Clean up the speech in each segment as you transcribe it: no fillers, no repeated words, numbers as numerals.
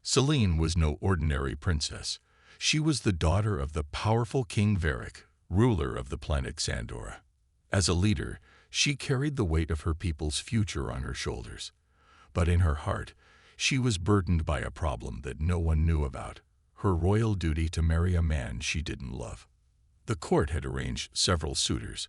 Selene was no ordinary princess. She was the daughter of the powerful King Varric, ruler of the planet Xandora. As a leader, she carried the weight of her people's future on her shoulders. But in her heart, she was burdened by a problem that no one knew about: her royal duty to marry a man she didn't love. The court had arranged several suitors,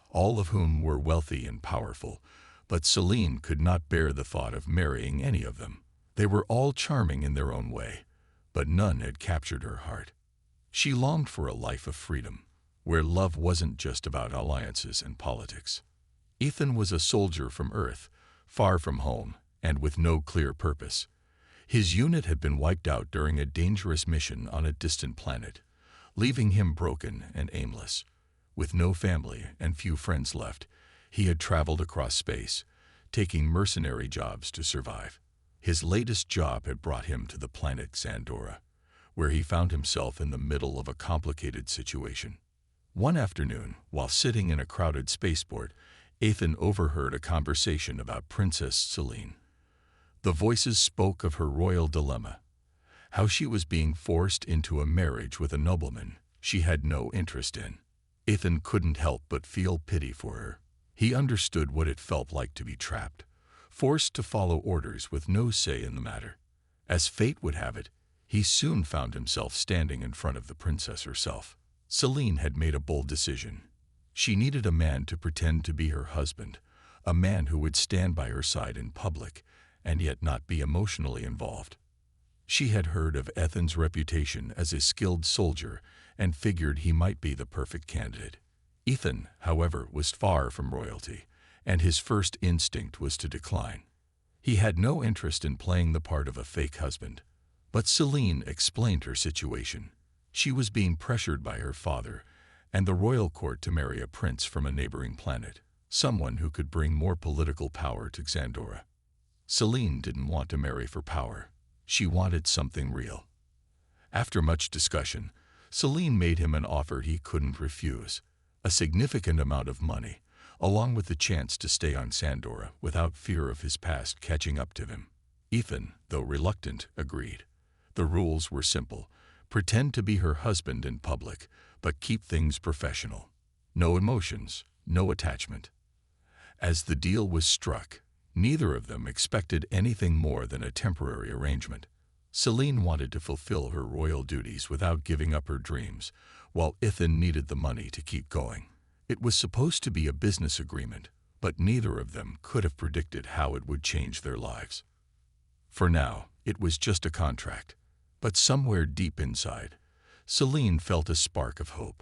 all of whom were wealthy and powerful, but Selene could not bear the thought of marrying any of them. They were all charming in their own way, but none had captured her heart. She longed for a life of freedom, where love wasn't just about alliances and politics. Ethan was a soldier from Earth, far from home, and with no clear purpose. His unit had been wiped out during a dangerous mission on a distant planet, leaving him broken and aimless. With no family and few friends left, he had traveled across space, taking mercenary jobs to survive. His latest job had brought him to the planet Xandora, where he found himself in the middle of a complicated situation. One afternoon, while sitting in a crowded spaceport, Ethan overheard a conversation about Princess Selene. The voices spoke of her royal dilemma, how she was being forced into a marriage with a nobleman she had no interest in. Ethan couldn't help but feel pity for her. He understood what it felt like to be trapped, forced to follow orders with no say in the matter. As fate would have it, he soon found himself standing in front of the princess herself. Selene had made a bold decision. She needed a man to pretend to be her husband, a man who would stand by her side in public and yet not be emotionally involved. She had heard of Ethan's reputation as a skilled soldier and figured he might be the perfect candidate. Ethan, however, was far from royalty, and his first instinct was to decline. He had no interest in playing the part of a fake husband. But Selene explained her situation. She was being pressured by her father and the royal court to marry a prince from a neighboring planet, someone who could bring more political power to Xandora. Selene didn't want to marry for power. She wanted something real. After much discussion, Selene made him an offer he couldn't refuse: a significant amount of money, along with the chance to stay on Xandora without fear of his past catching up to him. Ethan, though reluctant, agreed. The rules were simple: pretend to be her husband in public, but keep things professional. No emotions, no attachment. As the deal was struck, neither of them expected anything more than a temporary arrangement. Selene wanted to fulfill her royal duties without giving up her dreams, while Ethan needed the money to keep going. It was supposed to be a business agreement, but neither of them could have predicted how it would change their lives. For now, it was just a contract. But somewhere deep inside, Selene felt a spark of hope.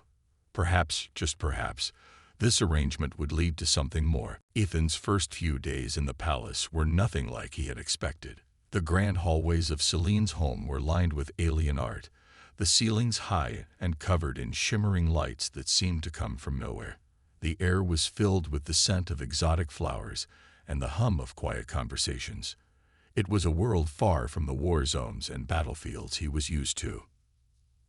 Perhaps, just perhaps, this arrangement would lead to something more. Ethan's first few days in the palace were nothing like he had expected. The grand hallways of Selene's home were lined with alien art, the ceilings high and covered in shimmering lights that seemed to come from nowhere. The air was filled with the scent of exotic flowers and the hum of quiet conversations. It was a world far from the war zones and battlefields he was used to.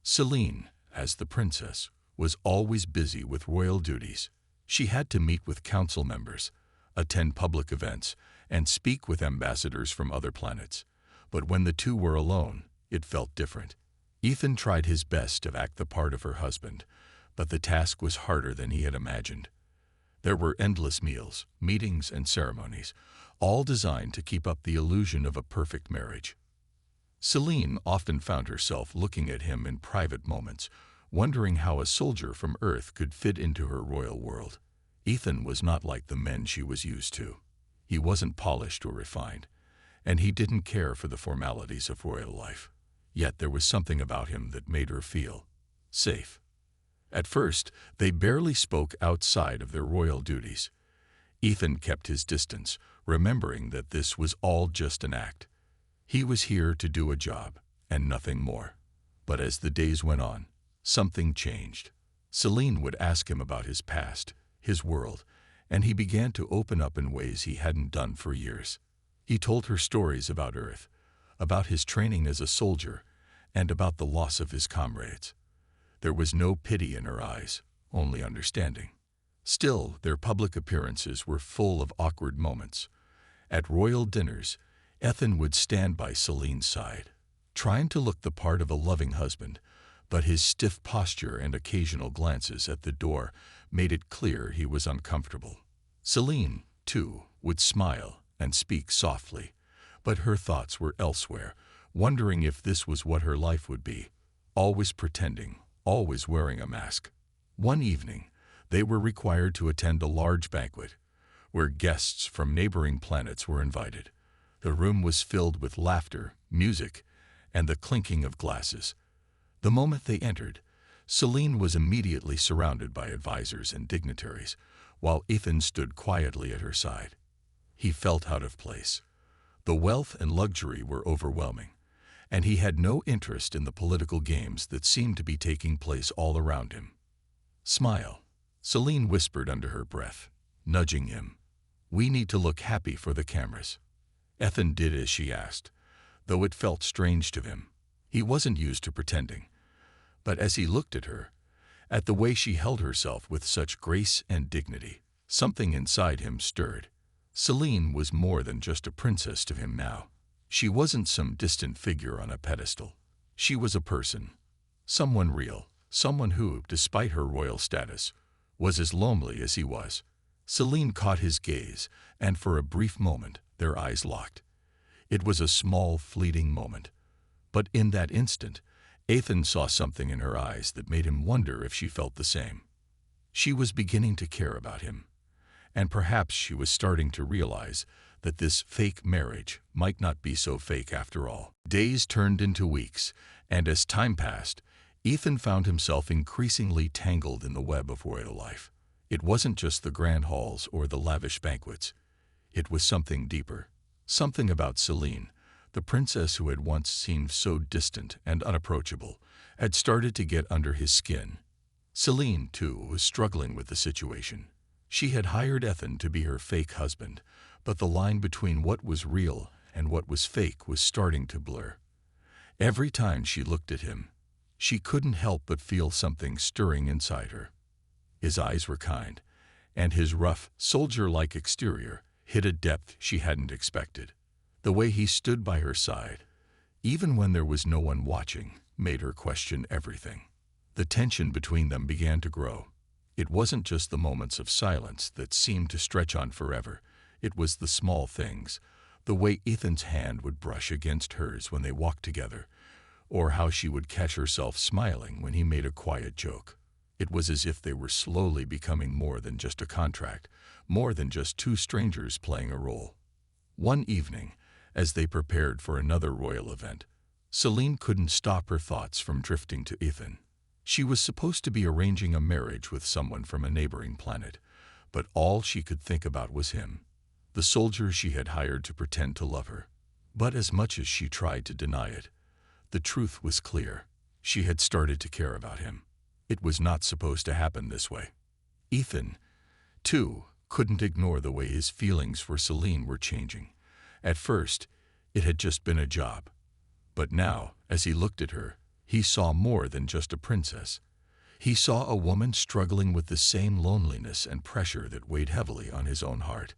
Selene, as the princess, was always busy with royal duties. She had to meet with council members, attend public events, and speak with ambassadors from other planets. But when the two were alone, it felt different. Ethan tried his best to act the part of her husband, but the task was harder than he had imagined. There were endless meals, meetings, and ceremonies, all designed to keep up the illusion of a perfect marriage. Selene often found herself looking at him in private moments, wondering how a soldier from Earth could fit into her royal world. Ethan was not like the men she was used to. He wasn't polished or refined, and he didn't care for the formalities of royal life. Yet there was something about him that made her feel safe. At first, they barely spoke outside of their royal duties. Ethan kept his distance, remembering that this was all just an act. He was here to do a job, and nothing more. But as the days went on, something changed. Selene would ask him about his past, his world, and he began to open up in ways he hadn't done for years. He told her stories about Earth, about his training as a soldier, and about the loss of his comrades. There was no pity in her eyes, only understanding. Still, their public appearances were full of awkward moments. At royal dinners, Ethan would stand by Selene's side, trying to look the part of a loving husband, but his stiff posture and occasional glances at the door made it clear he was uncomfortable. Celine, too, would smile and speak softly, but her thoughts were elsewhere, wondering if this was what her life would be, always pretending, always wearing a mask. One evening, they were required to attend a large banquet, where guests from neighboring planets were invited. The room was filled with laughter, music, and the clinking of glasses. The moment they entered, Celine was immediately surrounded by advisors and dignitaries, while Ethan stood quietly at her side. He felt out of place. The wealth and luxury were overwhelming, and he had no interest in the political games that seemed to be taking place all around him. "Smile," Celine whispered under her breath, nudging him. "We need to look happy for the cameras." Ethan did as she asked, though it felt strange to him. He wasn't used to pretending. But as he looked at her, at the way she held herself with such grace and dignity, something inside him stirred. Celine was more than just a princess to him now. She wasn't some distant figure on a pedestal. She was a person, someone real, someone who, despite her royal status, was as lonely as he was. Celine caught his gaze, and for a brief moment their eyes locked. It was a small, fleeting moment, but in that instant, Ethan saw something in her eyes that made him wonder if she felt the same. She was beginning to care about him, and perhaps she was starting to realize that this fake marriage might not be so fake after all. Days turned into weeks, and as time passed, Ethan found himself increasingly tangled in the web of royal life. It wasn't just the grand halls or the lavish banquets. It was something deeper, something about Celine, the princess who had once seemed so distant and unapproachable, had started to get under his skin. Celine, too, was struggling with the situation. She had hired Ethan to be her fake husband, but the line between what was real and what was fake was starting to blur. Every time she looked at him, she couldn't help but feel something stirring inside her. His eyes were kind, and his rough, soldier-like exterior hid a depth she hadn't expected. The way he stood by her side, even when there was no one watching, made her question everything. The tension between them began to grow. It wasn't just the moments of silence that seemed to stretch on forever. It was the small things, the way Ethan's hand would brush against hers when they walked together, or how she would catch herself smiling when he made a quiet joke. It was as if they were slowly becoming more than just a contract, more than just two strangers playing a role. One evening, as they prepared for another royal event, Celine couldn't stop her thoughts from drifting to Ethan. She was supposed to be arranging a marriage with someone from a neighboring planet, but all she could think about was him, the soldier she had hired to pretend to love her. But as much as she tried to deny it, the truth was clear. She had started to care about him. It was not supposed to happen this way. Ethan, too, couldn't ignore the way his feelings for Celine were changing. At first, it had just been a job. But now, as he looked at her, he saw more than just a princess. He saw a woman struggling with the same loneliness and pressure that weighed heavily on his own heart.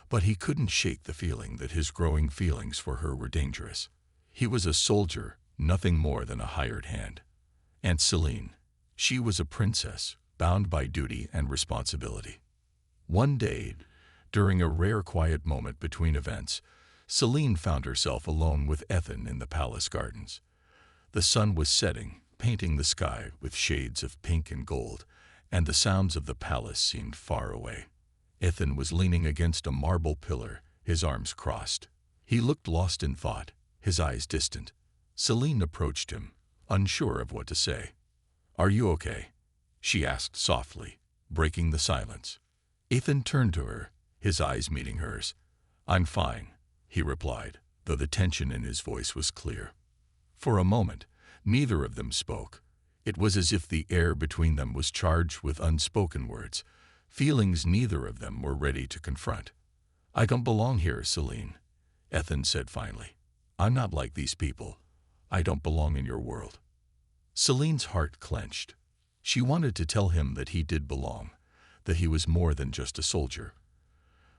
But he couldn't shake the feeling that his growing feelings for her were dangerous. He was a soldier, nothing more than a hired hand. And Celine, she was a princess, bound by duty and responsibility. One day, during a rare quiet moment between events, Celine found herself alone with Ethan in the palace gardens. The sun was setting, painting the sky with shades of pink and gold, and the sounds of the palace seemed far away. Ethan was leaning against a marble pillar, his arms crossed. He looked lost in thought, his eyes distant. Celine approached him, unsure of what to say. "Are you okay?" she asked softly, breaking the silence. Ethan turned to her, his eyes meeting hers. "I'm fine," he replied, though the tension in his voice was clear. For a moment, neither of them spoke. It was as if the air between them was charged with unspoken words, feelings neither of them were ready to confront. "I don't belong here, Celine," Ethan said finally. "I'm not like these people. I don't belong in your world." Celine's heart clenched. She wanted to tell him that he did belong, that he was more than just a soldier.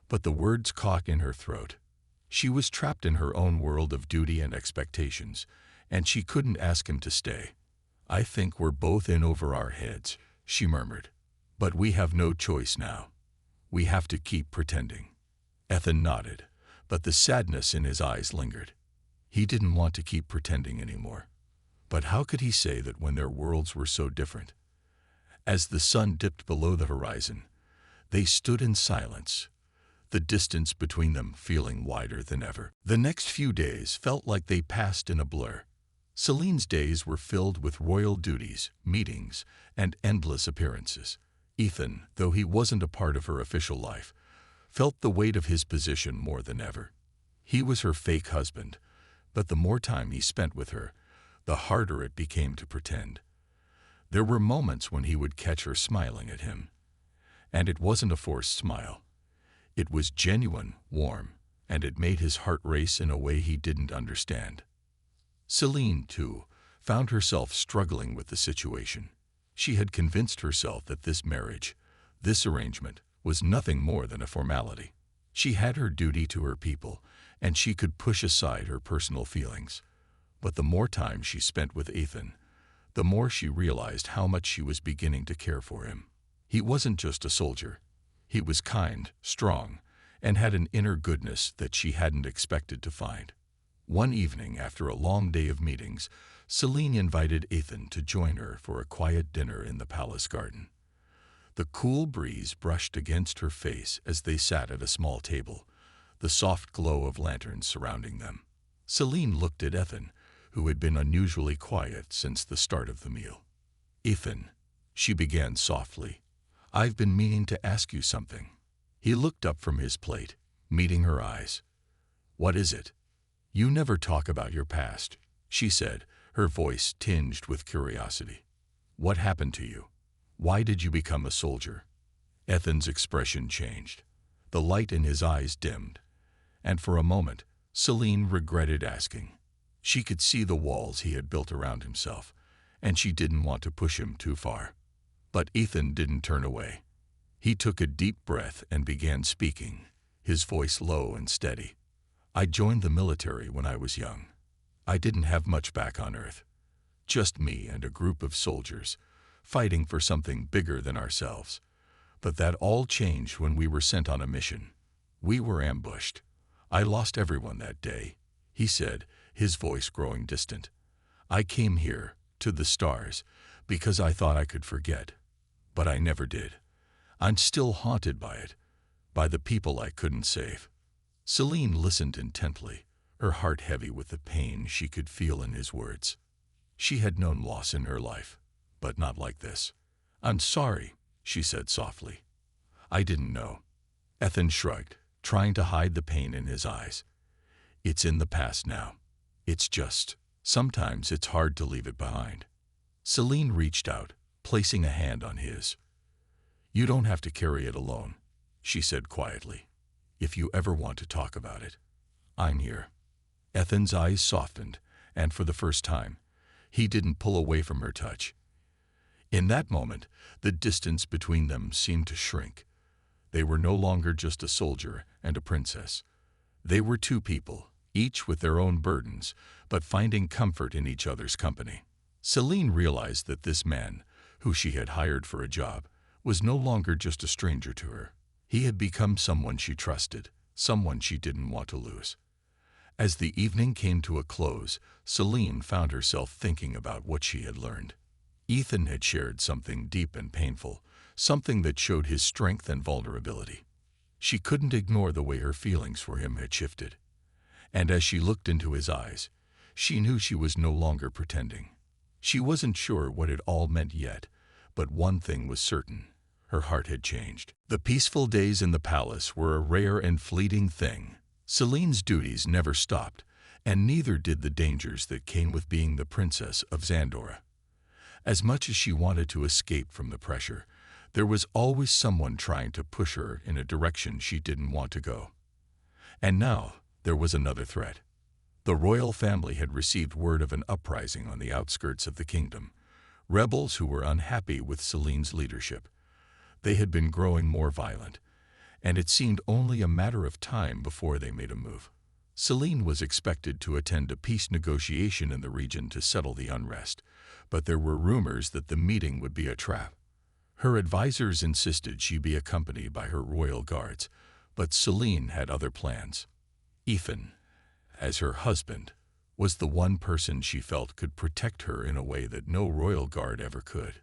But the words caught in her throat. She was trapped in her own world of duty and expectations, and she couldn't ask him to stay. "I think we're both in over our heads," she murmured. "But we have no choice now. We have to keep pretending." Ethan nodded, but the sadness in his eyes lingered. He didn't want to keep pretending anymore. But how could he say that when their worlds were so different? As the sun dipped below the horizon, they stood in silence, the distance between them feeling wider than ever. The next few days felt like they passed in a blur. Celine's days were filled with royal duties, meetings, and endless appearances. Ethan, though he wasn't a part of her official life, felt the weight of his position more than ever. He was her fake husband, but the more time he spent with her, the harder it became to pretend. There were moments when he would catch her smiling at him, and it wasn't a forced smile. It was genuine, warm, and it made his heart race in a way he didn't understand. Celine, too, found herself struggling with the situation. She had convinced herself that this marriage, this arrangement, was nothing more than a formality. She had her duty to her people, and she could push aside her personal feelings. But the more time she spent with Ethan, the more she realized how much she was beginning to care for him. He wasn't just a soldier. He was kind, strong, and had an inner goodness that she hadn't expected to find. One evening, after a long day of meetings, Celine invited Ethan to join her for a quiet dinner in the palace garden. The cool breeze brushed against her face as they sat at a small table, the soft glow of lanterns surrounding them. Celine looked at Ethan, who had been unusually quiet since the start of the meal. "Ethan," she began softly, "I've been meaning to ask you something." He looked up from his plate, meeting her eyes. "What is it?" "You never talk about your past," she said, her voice tinged with curiosity. "What happened to you? Why did you become a soldier?" Ethan's expression changed. The light in his eyes dimmed, and for a moment, Celine regretted asking. She could see the walls he had built around himself, and she didn't want to push him too far. But Ethan didn't turn away. He took a deep breath and began speaking, his voice low and steady. "I joined the military when I was young. I didn't have much back on Earth. Just me and a group of soldiers, fighting for something bigger than ourselves. But that all changed when we were sent on a mission. We were ambushed. I lost everyone that day," he said, his voice growing distant. "I came here, to the stars, because I thought I could forget. But I never did. I'm still haunted by it, by the people I couldn't save." Celine listened intently, her heart heavy with the pain she could feel in his words. She had known loss in her life, but not like this. "I'm sorry," she said softly. "I didn't know." Ethan shrugged, trying to hide the pain in his eyes. "It's in the past now. It's just, sometimes it's hard to leave it behind." Celine reached out, placing a hand on his. "You don't have to carry it alone," she said quietly. "If you ever want to talk about it, I'm here." Ethan's eyes softened, and for the first time, he didn't pull away from her touch. In that moment, the distance between them seemed to shrink. They were no longer just a soldier and a princess. They were two people, each with their own burdens, but finding comfort in each other's company. Celine realized that this man, who she had hired for a job, was no longer just a stranger to her. He had become someone she trusted, someone she didn't want to lose. As the evening came to a close, Celine found herself thinking about what she had learned. Ethan had shared something deep and painful, something that showed his strength and vulnerability. She couldn't ignore the way her feelings for him had shifted. And as she looked into his eyes, she knew she was no longer pretending. She wasn't sure what it all meant yet, but one thing was certain. Her heart had changed. The peaceful days in the palace were a rare and fleeting thing. Celine's duties never stopped, and neither did the dangers that came with being the princess of Zandora. As much as she wanted to escape from the pressure, there was always someone trying to push her in a direction she didn't want to go. And now there was another threat. The royal family had received word of an uprising on the outskirts of the kingdom, rebels who were unhappy with Celine's leadership. They had been growing more violent, and it seemed only a matter of time before they made a move. Celine was expected to attend a peace negotiation in the region to settle the unrest, but there were rumors that the meeting would be a trap. Her advisors insisted she be accompanied by her royal guards, but Celine had other plans. Ethan, as her husband, was the one person she felt could protect her in a way that no royal guard ever could.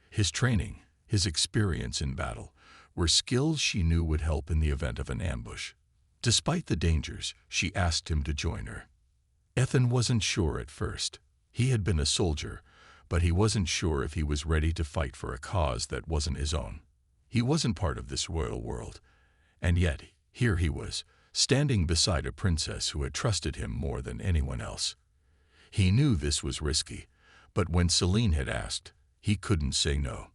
His training, his experience in battle, were skills she knew would help in the event of an ambush. Despite the dangers, she asked him to join her. Ethan wasn't sure at first. He had been a soldier, but he wasn't sure if he was ready to fight for a cause that wasn't his own. He wasn't part of this royal world, and yet here he was, standing beside a princess who had trusted him more than anyone else. He knew this was risky, but when Celine had asked, he couldn't say no.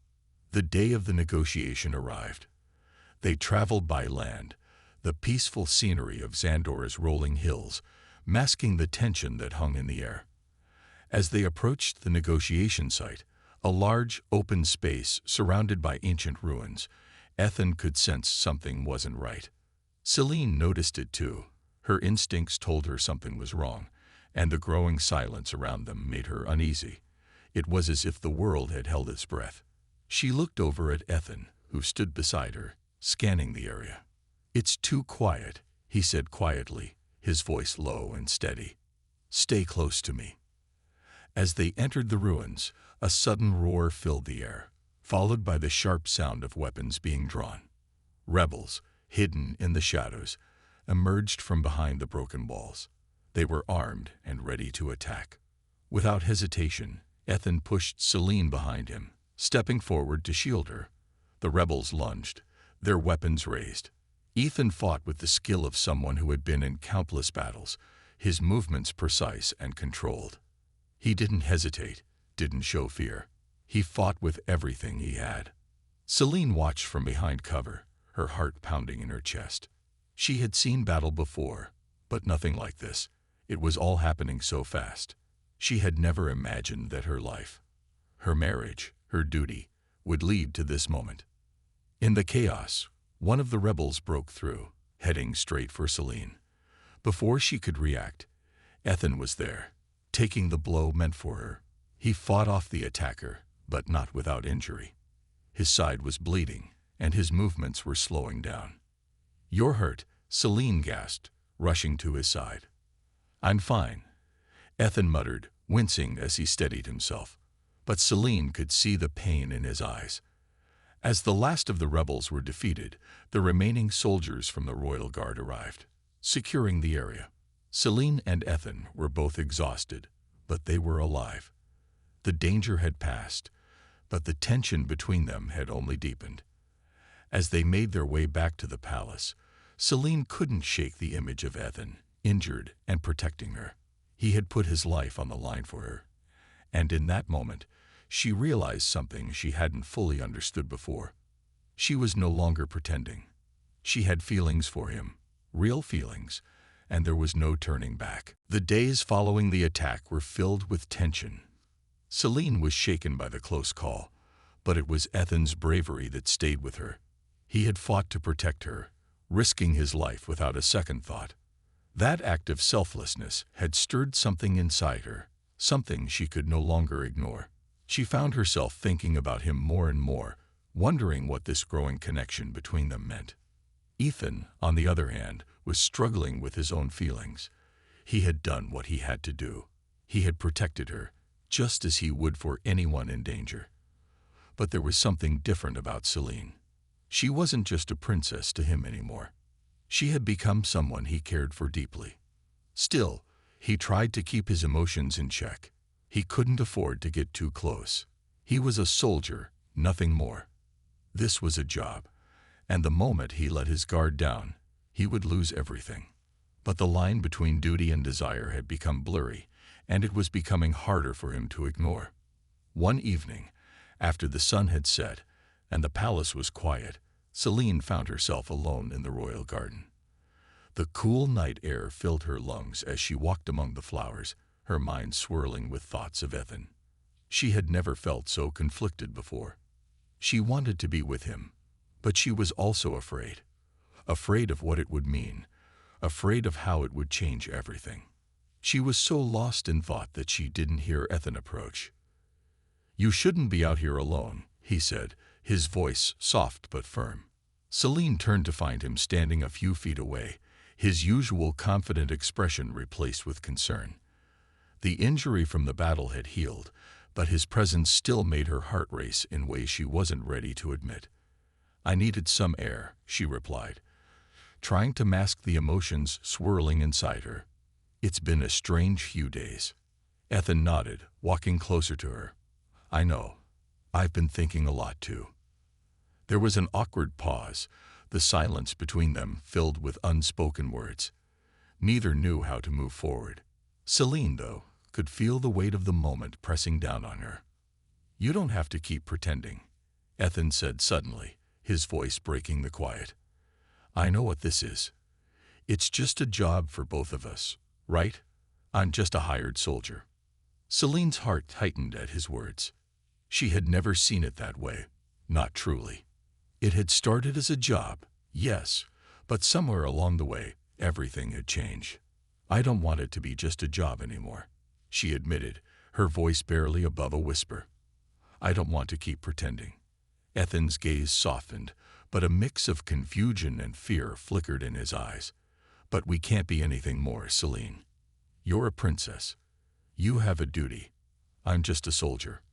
The day of the negotiation arrived. They traveled by land, the peaceful scenery of Xandora's rolling hills, masking the tension that hung in the air. As they approached the negotiation site, a large, open space surrounded by ancient ruins, Ethan could sense something wasn't right. Celine noticed it too. Her instincts told her something was wrong, and the growing silence around them made her uneasy. It was as if the world had held its breath. She looked over at Ethan, who stood beside her, scanning the area. "It's too quiet," he said quietly, his voice low and steady. "Stay close to me." As they entered the ruins, a sudden roar filled the air, followed by the sharp sound of weapons being drawn. Rebels, hidden in the shadows, emerged from behind the broken walls. They were armed and ready to attack. Without hesitation, Ethan pushed Celine behind him, stepping forward to shield her. The rebels lunged, their weapons raised. Ethan fought with the skill of someone who had been in countless battles, his movements precise and controlled. He didn't hesitate, didn't show fear. He fought with everything he had. Celine watched from behind cover, her heart pounding in her chest. She had seen battle before, but nothing like this. It was all happening so fast. She had never imagined that her life, her marriage, her duty, would lead to this moment. In the chaos, one of the rebels broke through, heading straight for Celine. Before she could react, Ethan was there, taking the blow meant for her. He fought off the attacker, but not without injury. His side was bleeding, and his movements were slowing down. "You're hurt," Celine gasped, rushing to his side. "I'm fine," Ethan muttered, wincing as he steadied himself. But Celine could see the pain in his eyes. As the last of the rebels were defeated, the remaining soldiers from the royal guard arrived, securing the area. Celine and Ethan were both exhausted, but they were alive. The danger had passed, but the tension between them had only deepened. As they made their way back to the palace, Celine couldn't shake the image of Ethan, injured and protecting her. He had put his life on the line for her. And in that moment, she realized something she hadn't fully understood before. She was no longer pretending. She had feelings for him, real feelings, and there was no turning back. The days following the attack were filled with tension. Celine was shaken by the close call, but it was Ethan's bravery that stayed with her. He had fought to protect her, risking his life without a second thought. That act of selflessness had stirred something inside her, something she could no longer ignore. She found herself thinking about him more and more, wondering what this growing connection between them meant. Ethan, on the other hand, was struggling with his own feelings. He had done what he had to do. He had protected her, just as he would for anyone in danger. But there was something different about Celine. She wasn't just a princess to him anymore. She had become someone he cared for deeply. Still, he tried to keep his emotions in check. He couldn't afford to get too close. He was a soldier, nothing more. This was a job, and the moment he let his guard down, he would lose everything. But the line between duty and desire had become blurry, and it was becoming harder for him to ignore. One evening, after the sun had set and the palace was quiet, Celine found herself alone in the royal garden. The cool night air filled her lungs as she walked among the flowers, her mind swirling with thoughts of Ethan. She had never felt so conflicted before. She wanted to be with him, but she was also afraid. Afraid of what it would mean. afraid of how it would change everything. She was so lost in thought that she didn't hear Ethan approach. "You shouldn't be out here alone," he said, his voice soft but firm. Celine turned to find him standing a few feet away, his usual confident expression replaced with concern. The injury from the battle had healed, but his presence still made her heart race in ways she wasn't ready to admit. "I needed some air," she replied, trying to mask the emotions swirling inside her. "It's been a strange few days." Ethan nodded, walking closer to her. "I know. I've been thinking a lot too." There was an awkward pause, the silence between them filled with unspoken words. Neither knew how to move forward. Celine, though, could feel the weight of the moment pressing down on her. "You don't have to keep pretending," Ethan said suddenly, his voice breaking the quiet. "I know what this is. It's just a job for both of us, right? I'm just a hired soldier." Celine's heart tightened at his words. She had never seen it that way, not truly. It had started as a job, yes, but somewhere along the way, everything had changed. "I don't want it to be just a job anymore," she admitted, her voice barely above a whisper. "I don't want to keep pretending." Ethan's gaze softened, but a mix of confusion and fear flickered in his eyes. "But we can't be anything more, Celine. You're a princess. You have a duty. I'm just a soldier.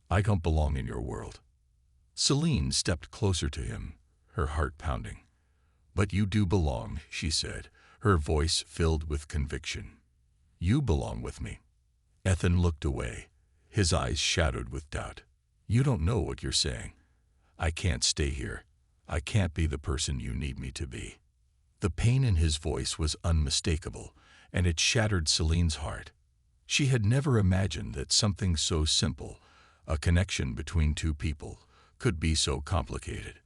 I don't belong in your world." Celine stepped closer to him, her heart pounding. "But you do belong," she said, her voice filled with conviction. "You belong with me." Ethan looked away, his eyes shadowed with doubt. "You don't know what you're saying. I can't stay here. I can't be the person you need me to be." The pain in his voice was unmistakable, and it shattered Celine's heart. She had never imagined that something so simple, a connection between two people, could be so complicated.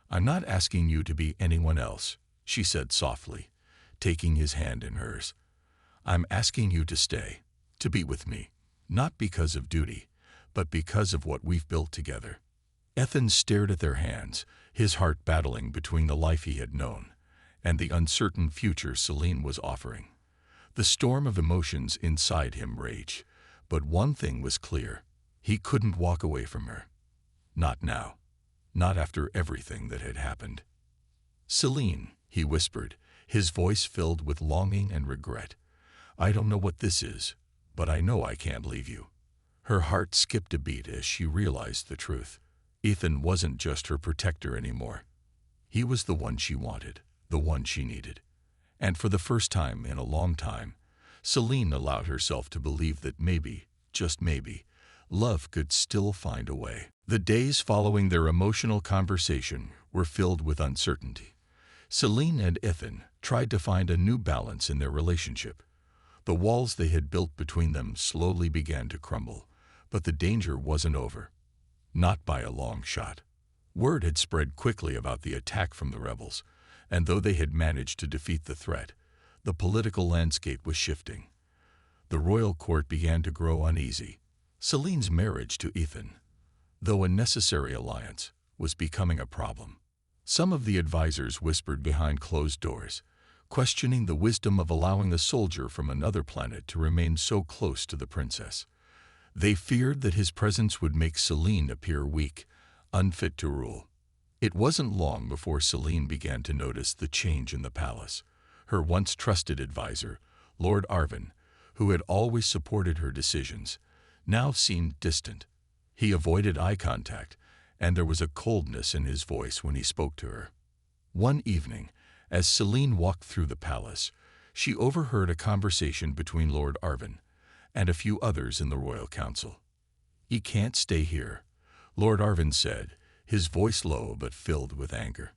"I'm not asking you to be anyone else," she said softly, taking his hand in hers. "I'm asking you to stay, to be with me, not because of duty, but because of what we've built together." Ethan stared at their hands, his heart battling between the life he had known and the uncertain future Celine was offering. The storm of emotions inside him raged, but one thing was clear: he couldn't walk away from her. Not now. Not after everything that had happened. "Celine," he whispered, his voice filled with longing and regret. "I don't know what this is, but I know I can't leave you." Her heart skipped a beat as she realized the truth. Ethan wasn't just her protector anymore. He was the one she wanted, the one she needed. And for the first time in a long time, Celine allowed herself to believe that maybe, just maybe, love could still find a way. The days following their emotional conversation were filled with uncertainty. Celine and Ethan tried to find a new balance in their relationship. The walls they had built between them slowly began to crumble, but the danger wasn't over. Not by a long shot. Word had spread quickly about the attack from the rebels, and though they had managed to defeat the threat, the political landscape was shifting. The royal court began to grow uneasy. Celine's marriage to Ethan, though a necessary alliance, was becoming a problem. Some of the advisors whispered behind closed doors, questioning the wisdom of allowing a soldier from another planet to remain so close to the princess. They feared that his presence would make Celine appear weak, unfit to rule. It wasn't long before Celine began to notice the change in the palace. Her once trusted advisor, Lord Arvin, who had always supported her decisions, now seemed distant. He avoided eye contact, and there was a coldness in his voice when he spoke to her. One evening, as Celine walked through the palace, she overheard a conversation between Lord Arvin and a few others in the royal council. "You can't stay here," Lord Arvin said, his voice low but filled with anger.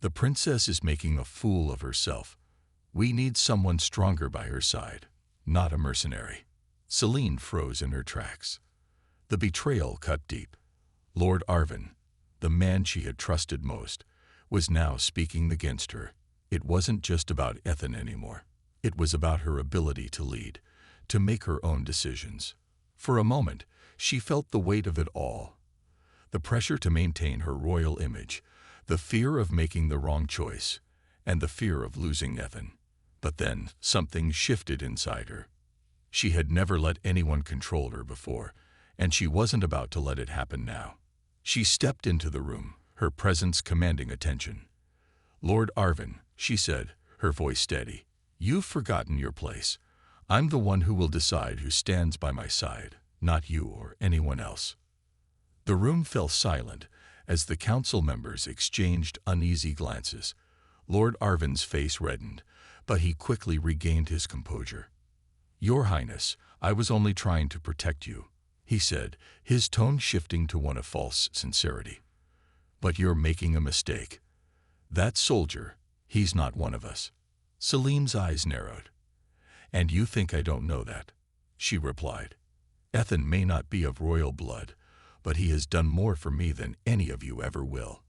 "The princess is making a fool of herself. We need someone stronger by her side, not a mercenary." Celine froze in her tracks. The betrayal cut deep. Lord Arvin, the man she had trusted most, was now speaking against her. It wasn't just about Ethan anymore. It was about her ability to lead, to make her own decisions. For a moment, she felt the weight of it all. The pressure to maintain her royal image, the fear of making the wrong choice, and the fear of losing Ethan. But then something shifted inside her. She had never let anyone control her before, and she wasn't about to let it happen now. She stepped into the room, her presence commanding attention. "Lord Arvin," she said, her voice steady, "you've forgotten your place. I'm the one who will decide who stands by my side, not you or anyone else." The room fell silent as the council members exchanged uneasy glances. Lord Arvin's face reddened, but he quickly regained his composure. "Your Highness, I was only trying to protect you," he said, his tone shifting to one of false sincerity. "But you're making a mistake. That soldier, he's not one of us." Celine's eyes narrowed. "And you think I don't know that?" she replied. "Ethan may not be of royal blood, but he has done more for me than any of you ever will."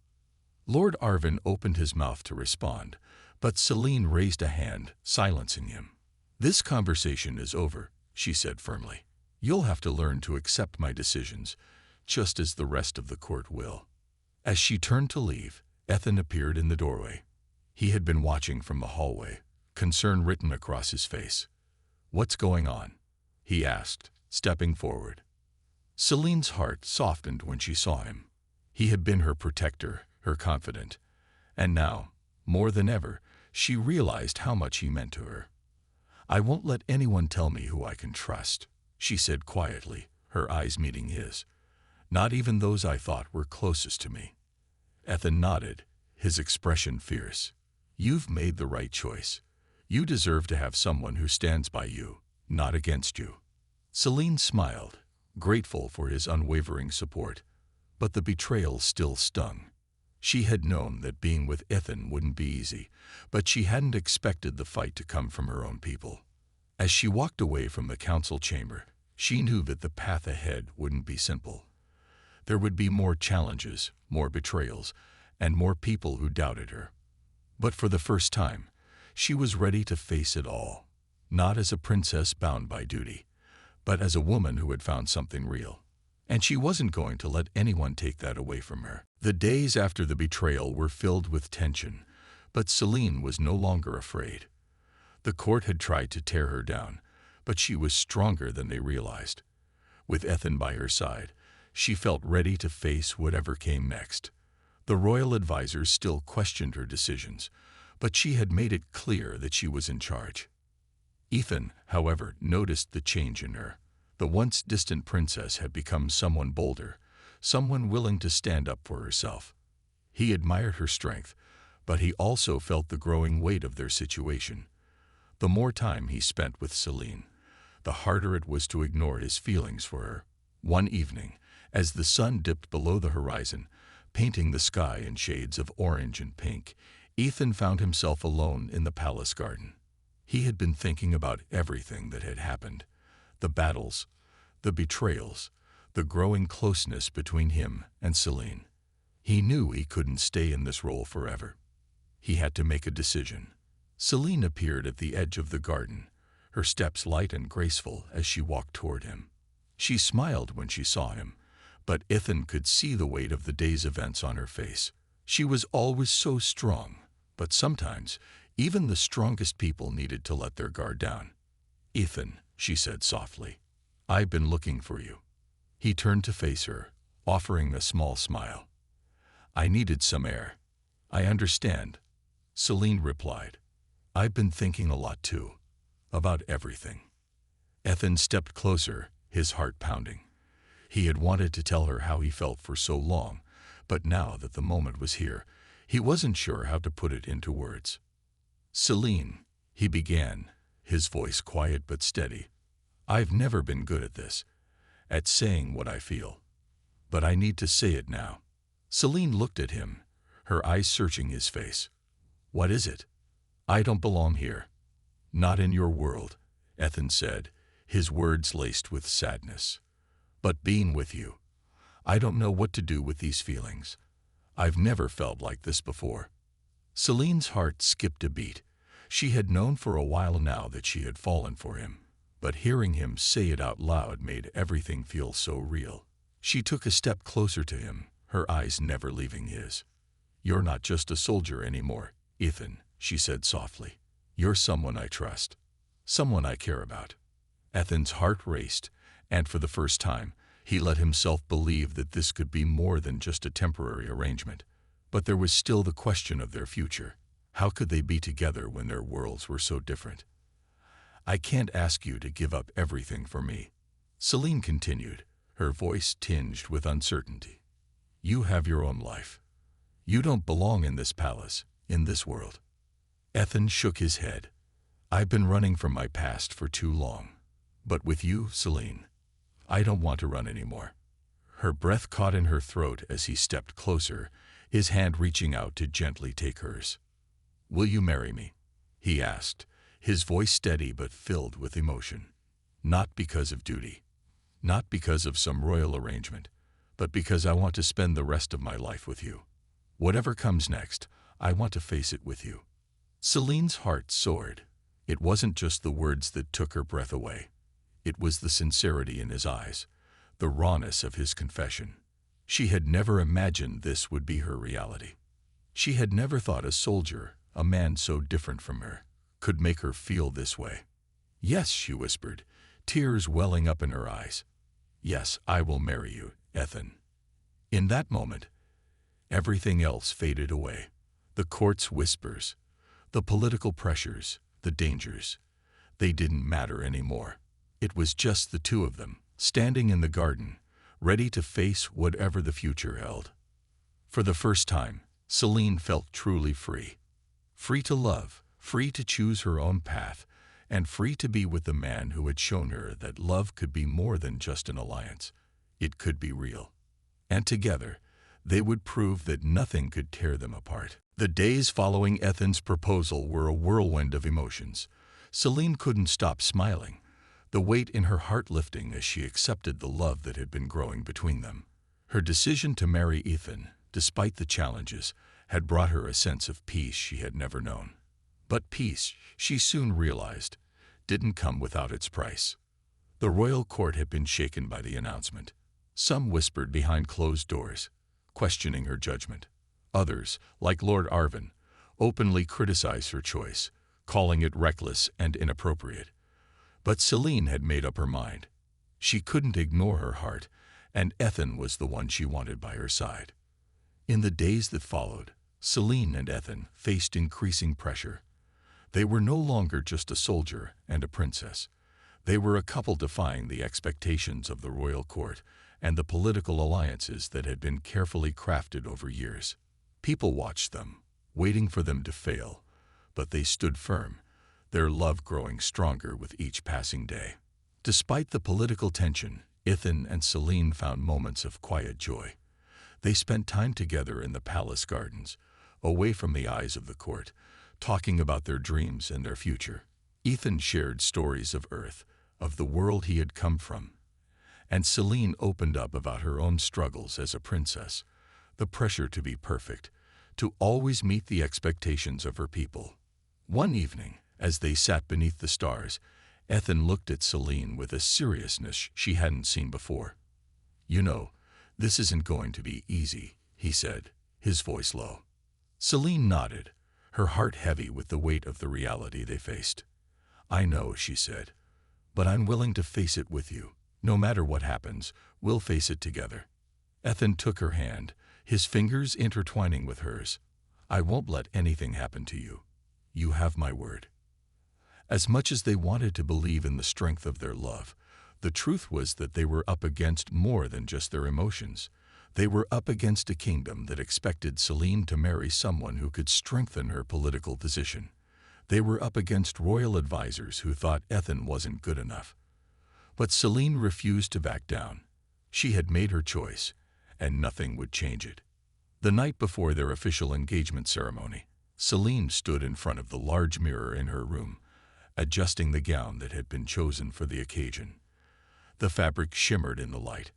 Lord Arvin opened his mouth to respond, but Celine raised a hand, silencing him. "This conversation is over," she said firmly. "You'll have to learn to accept my decisions, just as the rest of the court will." As she turned to leave, Ethan appeared in the doorway. He had been watching from the hallway, concern written across his face. "What's going on?" he asked, stepping forward. Celine's heart softened when she saw him. He had been her protector, her confidant, and now, more than ever, she realized how much he meant to her. "I won't let anyone tell me who I can trust," she said quietly, her eyes meeting his. "Not even those I thought were closest to me." Ethan nodded, his expression fierce. "You've made the right choice. You deserve to have someone who stands by you, not against you." Celine smiled, grateful for his unwavering support, but the betrayal still stung. She had known that being with Ethan wouldn't be easy, but she hadn't expected the fight to come from her own people. As she walked away from the council chamber, she knew that the path ahead wouldn't be simple. There would be more challenges, more betrayals, and more people who doubted her. But for the first time, she was ready to face it all, not as a princess bound by duty, but as a woman who had found something real. And she wasn't going to let anyone take that away from her. The days after the betrayal were filled with tension, but Celine was no longer afraid. The court had tried to tear her down, but she was stronger than they realized. With Ethan by her side, she felt ready to face whatever came next. The royal advisors still questioned her decisions, but she had made it clear that she was in charge. Ethan, however, noticed the change in her. The once distant princess had become someone bolder, someone willing to stand up for herself. He admired her strength, but he also felt the growing weight of their situation. The more time he spent with Celine, the harder it was to ignore his feelings for her. One evening, as the sun dipped below the horizon, painting the sky in shades of orange and pink, Ethan found himself alone in the palace garden. He had been thinking about everything that had happened. The battles, the betrayals, the growing closeness between him and Celine. He knew he couldn't stay in this role forever. He had to make a decision. Celine appeared at the edge of the garden, her steps light and graceful as she walked toward him. She smiled when she saw him, but Ethan could see the weight of the day's events on her face. She was always so strong, but sometimes even the strongest people needed to let their guard down. "Ethan," she said softly, "I've been looking for you." He turned to face her, offering a small smile. "I needed some air." "I understand," Celine replied. "I've been thinking a lot too, about everything." Ethan stepped closer, his heart pounding. He had wanted to tell her how he felt for so long, but now that the moment was here, he wasn't sure how to put it into words. "Celine," he began, his voice quiet but steady, "I've never been good at this, at saying what I feel. But I need to say it now." Celine looked at him, her eyes searching his face. "What is it?" "I don't belong here. Not in your world," Ethan said, his words laced with sadness. "But being with you, I don't know what to do with these feelings. I've never felt like this before." Celine's heart skipped a beat. She had known for a while now that she had fallen for him, but hearing him say it out loud made everything feel so real. She took a step closer to him, her eyes never leaving his. "You're not just a soldier anymore, Ethan," she said softly. You're someone I trust, someone I care about." Ethan's heart raced, and for the first time, he let himself believe that this could be more than just a temporary arrangement. But there was still the question of their future. How could they be together when their worlds were so different? "I can't ask you to give up everything for me," Celine continued, her voice tinged with uncertainty. "You have your own life. You don't belong in this palace, in this world." Ethan shook his head. "I've been running from my past for too long. But with you, Celine, I don't want to run anymore." Her breath caught in her throat as he stepped closer, his hand reaching out to gently take hers. "Will you marry me?" he asked, his voice steady but filled with emotion. "Not because of duty, not because of some royal arrangement, but because I want to spend the rest of my life with you. Whatever comes next, I want to face it with you." Celine's heart soared. It wasn't just the words that took her breath away. It was the sincerity in his eyes, the rawness of his confession. She had never imagined this would be her reality. She had never thought a soldier, a man so different from her, could make her feel this way. "Yes," she whispered, tears welling up in her eyes. "Yes, I will marry you, Ethan." In that moment, everything else faded away. The court's whispers, the political pressures, the dangers. They didn't matter anymore. It was just the two of them, standing in the garden, ready to face whatever the future held. For the first time, Celine felt truly free. Free to love, free to choose her own path, and free to be with the man who had shown her that love could be more than just an alliance. It could be real. And together, they would prove that nothing could tear them apart. The days following Ethan's proposal were a whirlwind of emotions. Celine couldn't stop smiling, the weight in her heart lifting as she accepted the love that had been growing between them. Her decision to marry Ethan, despite the challenges, had brought her a sense of peace she had never known. But peace, she soon realized, didn't come without its price. The royal court had been shaken by the announcement. Some whispered behind closed doors, questioning her judgment. Others, like Lord Arvin, openly criticized her choice, calling it reckless and inappropriate. But Celine had made up her mind. She couldn't ignore her heart, and Ethan was the one she wanted by her side. In the days that followed, Celine and Ethan faced increasing pressure. They were no longer just a soldier and a princess. They were a couple defying the expectations of the royal court and the political alliances that had been carefully crafted over years. People watched them, waiting for them to fail, but they stood firm, their love growing stronger with each passing day. Despite the political tension, Ethan and Celine found moments of quiet joy. They spent time together in the palace gardens, away from the eyes of the court, talking about their dreams and their future. Ethan shared stories of Earth, of the world he had come from, and Celine opened up about her own struggles as a princess, the pressure to be perfect, to always meet the expectations of her people. One evening, as they sat beneath the stars, Ethan looked at Celine with a seriousness she hadn't seen before. "You know, this isn't going to be easy," he said, his voice low. Celine nodded, her heart heavy with the weight of the reality they faced. "I know," she said, "but I'm willing to face it with you. No matter what happens, we'll face it together." Ethan took her hand, his fingers intertwining with hers. "I won't let anything happen to you. You have my word." As much as they wanted to believe in the strength of their love, the truth was that they were up against more than just their emotions. They were up against a kingdom that expected Celine to marry someone who could strengthen her political position. They were up against royal advisors who thought Ethan wasn't good enough. But Celine refused to back down. She had made her choice, and nothing would change it. The night before their official engagement ceremony, Celine stood in front of the large mirror in her room, adjusting the gown that had been chosen for the occasion. The fabric shimmered in the light,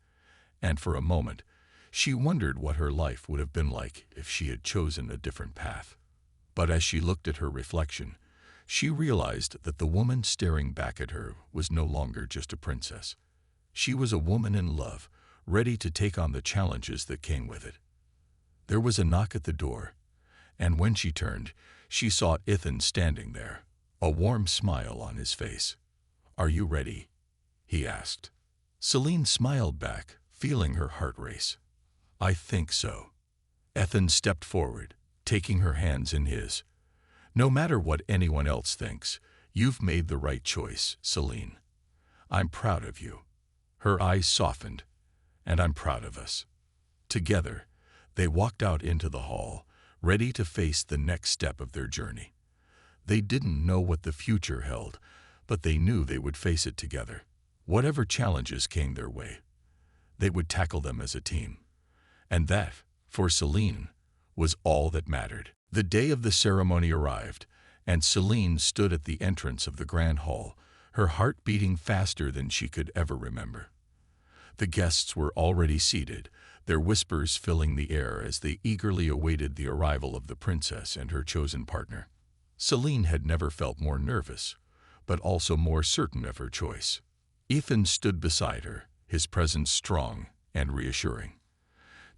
and for a moment, she wondered what her life would have been like if she had chosen a different path. But as she looked at her reflection, she realized that the woman staring back at her was no longer just a princess. She was a woman in love, ready to take on the challenges that came with it. There was a knock at the door, and when she turned, she saw Ethan standing there, a warm smile on his face. "Are you ready?" he asked. Celine smiled back, feeling her heart race. "I think so." Ethan stepped forward, taking her hands in his. "No matter what anyone else thinks, you've made the right choice, Celine. I'm proud of you." Her eyes softened. "And I'm proud of us." Together, they walked out into the hall, ready to face the next step of their journey. They didn't know what the future held, but they knew they would face it together. Whatever challenges came their way, they would tackle them as a team. And that, for Celine, was all that mattered. The day of the ceremony arrived, and Celine stood at the entrance of the grand hall, her heart beating faster than she could ever remember. The guests were already seated, their whispers filling the air as they eagerly awaited the arrival of the princess and her chosen partner. Celine had never felt more nervous, but also more certain of her choice. Ethan stood beside her, his presence strong and reassuring.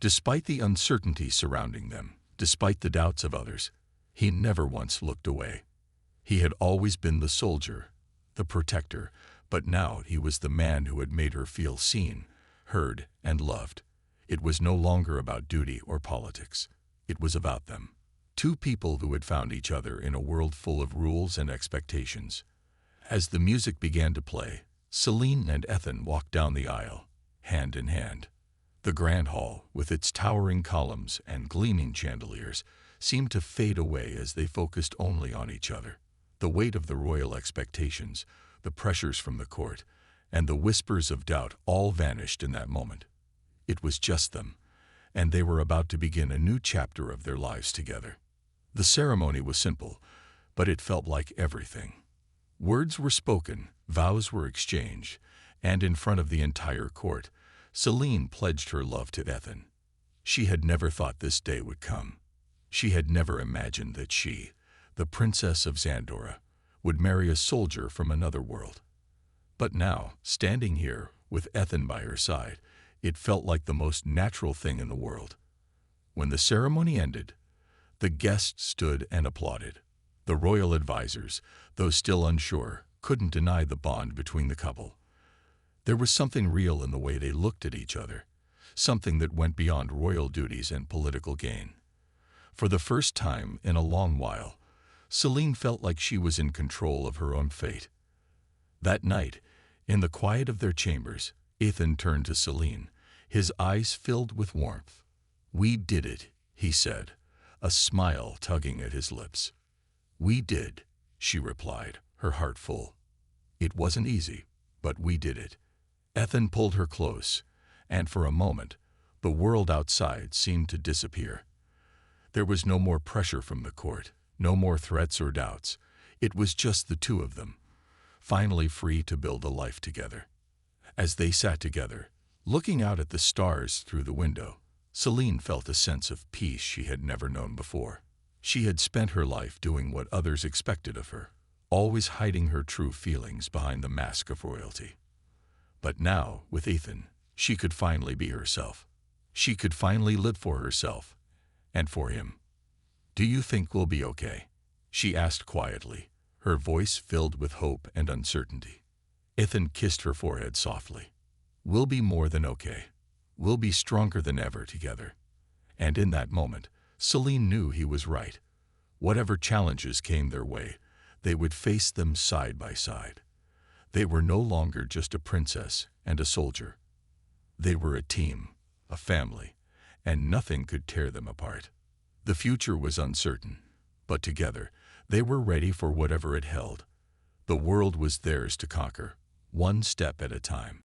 Despite the uncertainty surrounding them, despite the doubts of others, he never once looked away. He had always been the soldier, the protector, but now he was the man who had made her feel seen, heard, and loved. It was no longer about duty or politics. It was about them. Two people who had found each other in a world full of rules and expectations. As the music began to play, Celine and Ethan walked down the aisle, hand in hand. The grand hall, with its towering columns and gleaming chandeliers, seemed to fade away as they focused only on each other. The weight of the royal expectations, the pressures from the court, and the whispers of doubt all vanished in that moment. It was just them, and they were about to begin a new chapter of their lives together. The ceremony was simple, but it felt like everything. Words were spoken, vows were exchanged, and in front of the entire court, Celine pledged her love to Ethan. She had never thought this day would come. She had never imagined that she, the Princess of Zandora, would marry a soldier from another world. But now, standing here, with Ethan by her side, it felt like the most natural thing in the world. When the ceremony ended, the guests stood and applauded. The royal advisors, though still unsure, couldn't deny the bond between the couple. There was something real in the way they looked at each other, something that went beyond royal duties and political gain. For the first time in a long while, Celine felt like she was in control of her own fate. That night, in the quiet of their chambers, Ethan turned to Celine, his eyes filled with warmth. "We did it," he said, a smile tugging at his lips. "We did," she replied, her heart full. "It wasn't easy, but we did it." Ethan pulled her close, and for a moment, the world outside seemed to disappear. There was no more pressure from the court, no more threats or doubts. It was just the two of them, finally free to build a life together. As they sat together, looking out at the stars through the window, Celine felt a sense of peace she had never known before. She had spent her life doing what others expected of her, always hiding her true feelings behind the mask of royalty. But now, with Ethan, she could finally be herself. She could finally live for herself, and for him. "Do you think we'll be okay?" she asked quietly, her voice filled with hope and uncertainty. Ethan kissed her forehead softly. "We'll be more than okay. We'll be stronger than ever together." And in that moment, Celine knew he was right. Whatever challenges came their way, they would face them side by side. They were no longer just a princess and a soldier. They were a team, a family, and nothing could tear them apart. The future was uncertain, but together, they were ready for whatever it held. The world was theirs to conquer, one step at a time.